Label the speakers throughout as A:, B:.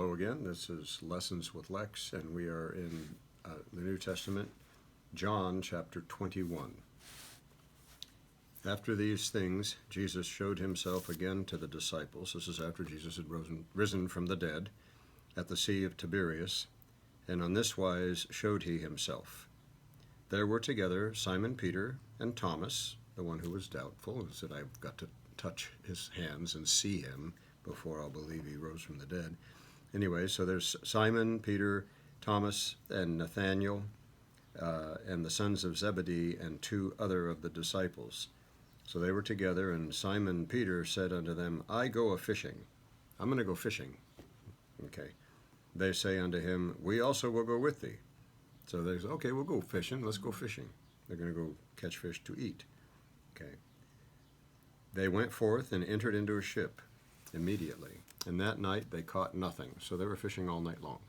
A: Hello again. This is Lessons with Lex, and we are in the New Testament, John chapter 21. After these things, Jesus showed himself again to the disciples. This is after Jesus had risen from the dead at the Sea of Tiberias, and on this wise showed he himself. There were together Simon Peter and Thomas, the one who was doubtful, and said, I've got to touch his hands and see him before I'll believe he rose from the dead. Anyway, so there's Simon, Peter, Thomas, and Nathanael, and the sons of Zebedee, and two other of the disciples. So they were together, and Simon Peter said unto them, I go a-fishing. I'm going to go fishing. Okay. They say unto him, we also will go with thee. So they say, okay, we'll go fishing. Let's go fishing. They're going to go catch fish to eat. Okay. They went forth and entered into a ship immediately. And that night they caught nothing. So they were fishing all night long.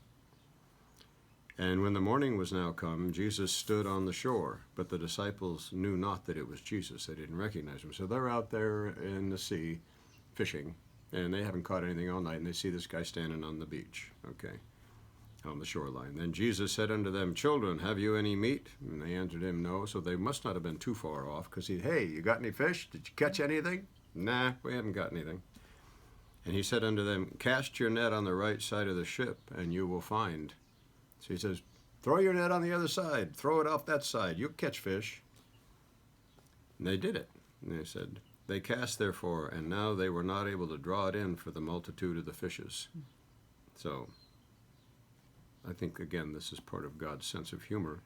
A: And when the morning was now come, Jesus stood on the shore, but the disciples knew not that it was Jesus. They didn't recognize him. So they're out there in the sea fishing, and they haven't caught anything all night, and they see this guy standing on the beach, okay, on the shoreline. Then Jesus said unto them, Children, have you any meat? And they answered him, No. So they must not have been too far off, because hey, you got any fish? Did you catch anything? Nah, we haven't got anything. And he said unto them, Cast your net on the right side of the ship, and you will find. So he says, throw your net on the other side. Throw it off that side. You'll catch fish. And they did it. And they said, They cast therefore, and now they were not able to draw it in for the multitude of the fishes. So I think, again, this is part of God's sense of humor.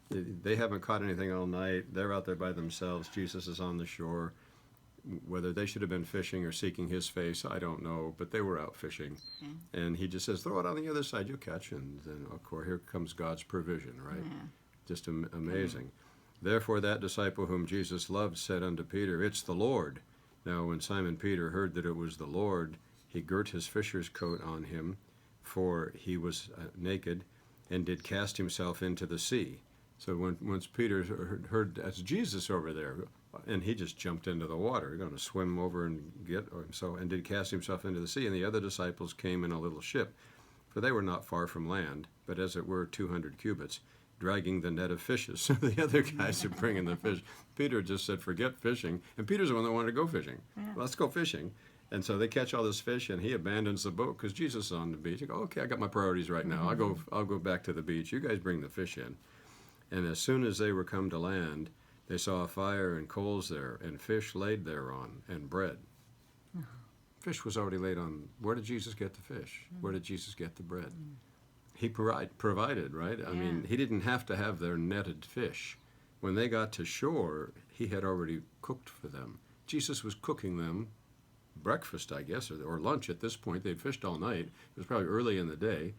A: They haven't caught anything all night. They're out there by themselves. Jesus is on the shore. Whether they should have been fishing or seeking his face, I don't know, but they were out fishing. Yeah. And he just says, throw it on the other side, you'll catch. And then, of course, here comes God's provision, right? Yeah. Just amazing. Therefore that disciple whom Jesus loved said unto Peter, It's the Lord. Now when Simon Peter heard that it was the Lord, he girt his fisher's coat on him, for he was naked, and did cast himself into the sea. So once Peter heard that's Jesus over there, and he just jumped into the water, going to swim over and and did cast himself into the sea. And the other disciples came in a little ship, for they were not far from land, but as it were 200 cubits, dragging the net of fishes. So the other guys are bringing the fish. Peter just said, forget fishing. And Peter's the one that wanted to go fishing. Yeah. Let's go fishing. And so they catch all this fish, and he abandons the boat because Jesus is on the beach. He goes, okay, I got my priorities right now. I'll go back to the beach. You guys bring the fish in. And as soon as they were come to land, they saw a fire and coals there, and fish laid thereon, and bread. Uh-huh. Fish was already laid on. Where did Jesus get the fish? Where did Jesus get the bread? He provided, right? Yeah. I mean, he didn't have to have their netted fish. When they got to shore, he had already cooked for them. Jesus was cooking them breakfast, I guess, or lunch at this point. They'd fished all night. It was probably early in the day.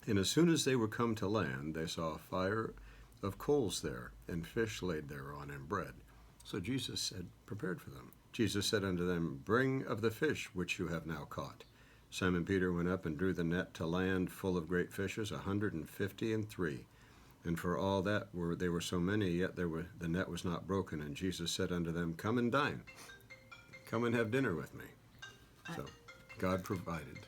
A: And as soon as they were come to land, they saw a fire of coals there, and fish laid thereon, and bread. So Jesus had prepared for them. Jesus said unto them, Bring of the fish which you have now caught. Simon Peter went up and drew the net to land full of great fishes, 153. And for all that they were so many, yet the net was not broken. And Jesus said unto them, Come and dine. Come and have dinner with me. So God provided.